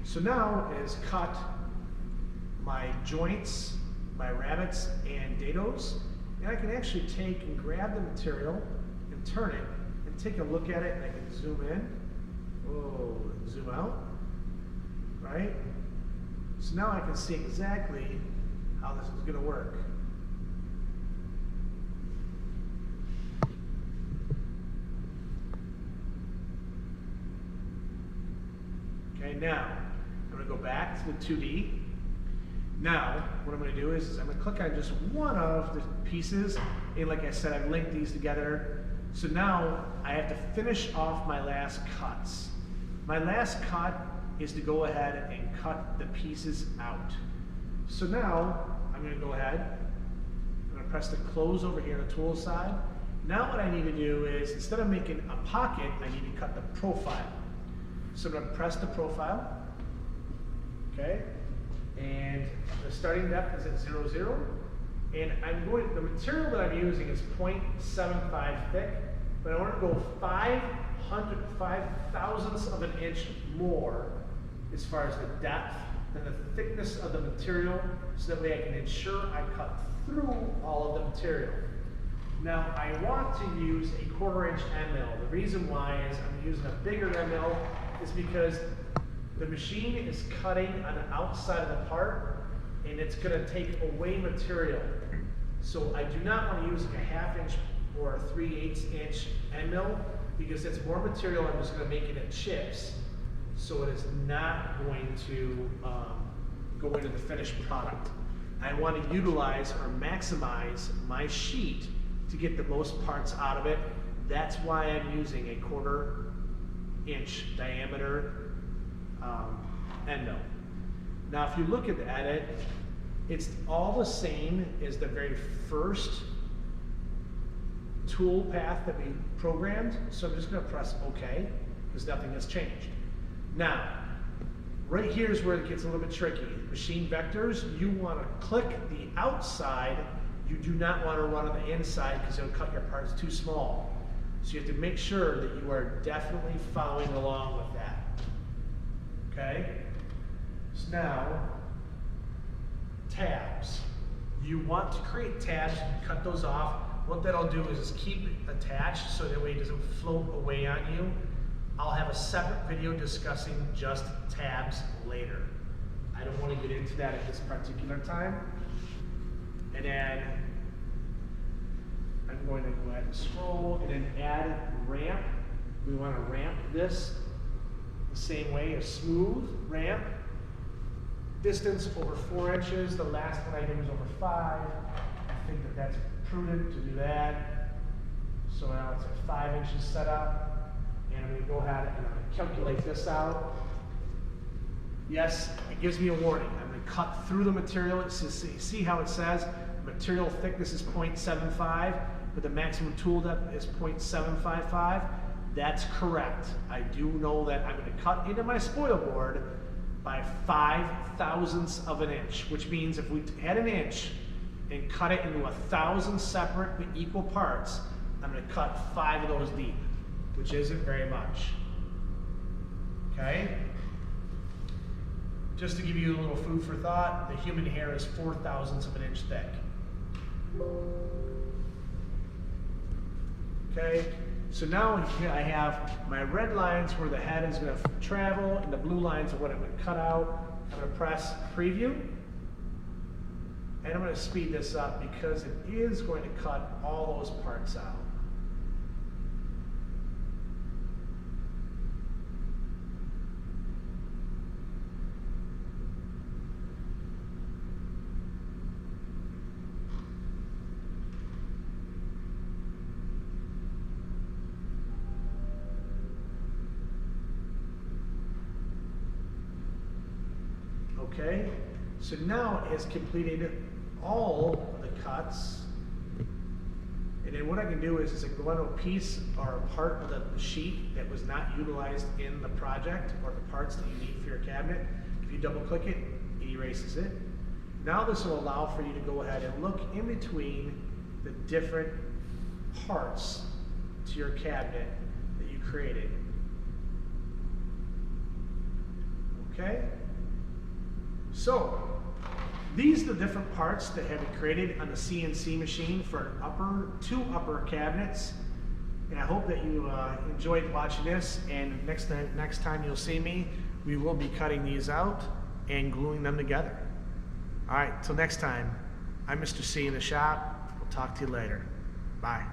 So now is cut my joints, my rabbets and dados, and I can actually take and grab the material and turn it and take a look at it, and I can zoom in, zoom out, right? So now I can see exactly how this is going to work. Okay, now I'm going to go back to the 2D. Now, what I'm going to do is I'm going to click on just one of the pieces, and like I said, I've linked these together. So now I have to finish off my last cuts. My last cut is to go ahead and cut the pieces out. So now I'm going to go ahead, I'm going to press the close over here on the tool side. Now what I need to do is, instead of making a pocket, I need to cut the profile. So I'm going to press the profile, okay? And the starting depth is at 0, 0. And the material that I'm using is 0.75 thick, but I want to go 5/1000ths of an inch more as far as the depth than the thickness of the material, so that way I can ensure I cut through all of the material. Now I want to use a 1/4 inch end mill. The reason why is I'm using a bigger end mill is because the machine is cutting on the outside of the part, and it's going to take away material. So I do not want to use like a 1/2 inch or a 3/8 inch end mill, because it's more material. I'm just going to make it in chips, so it is not going to go into the finished product. I want to utilize or maximize my sheet to get the most parts out of it. That's why I'm using a 1/4 inch diameter end mill. Now if you look at the edit, it's all the same as the very first tool path that we programmed, so I'm just going to press OK, because nothing has changed. Now, right here is where it gets a little bit tricky. Machine vectors, you want to click the outside, you do not want to run on the inside because it'll cut your parts too small. So you have to make sure that you are definitely following along with that. Okay? So now, tabs. You want to create tabs, cut those off. What that'll do is just keep it attached so that way it doesn't float away on you. I'll have a separate video discussing just tabs later. I don't want to get into that at this particular time. And then I'm going to go ahead and scroll and then add ramp. We want to ramp this the same way, a smooth ramp. Distance over 4 inches. The last one I did was over 5. I think that that's prudent to do that. So now it's at 5 inches set up. And I'm going to go ahead and I'm going to calculate this out. Yes, it gives me a warning. I'm going to cut through the material. It says, see how it says material thickness is 0.75, but the maximum tool depth is 0.755. That's correct. I do know that I'm going to cut into my spoil board by 5/1000ths of an inch, which means if we had an inch and cut it into 1,000 separate but equal parts, I'm going to cut 5 of those deep, which isn't very much. Okay? Just to give you a little food for thought, the human hair is 4/1000ths of an inch thick. Okay? So now here I have my red lines where the head is going to travel, and the blue lines are what I'm going to cut out. I'm going to press preview, and I'm going to speed this up because it is going to cut all those parts out. Okay, so now it has completed all of the cuts. And then what I can do is I can go on to a piece or a part of the sheet that was not utilized in the project, or the parts that you need for your cabinet. If you double click it, it erases it. Now this will allow for you to go ahead and look in between the different parts to your cabinet that you created. Okay? So, these are the different parts that have been created on the CNC machine for two upper cabinets. And I hope that you enjoyed watching this, and next time you'll see me, we will be cutting these out and gluing them together. All right, till next time, I'm Mr. C in the shop. We'll talk to you later. Bye.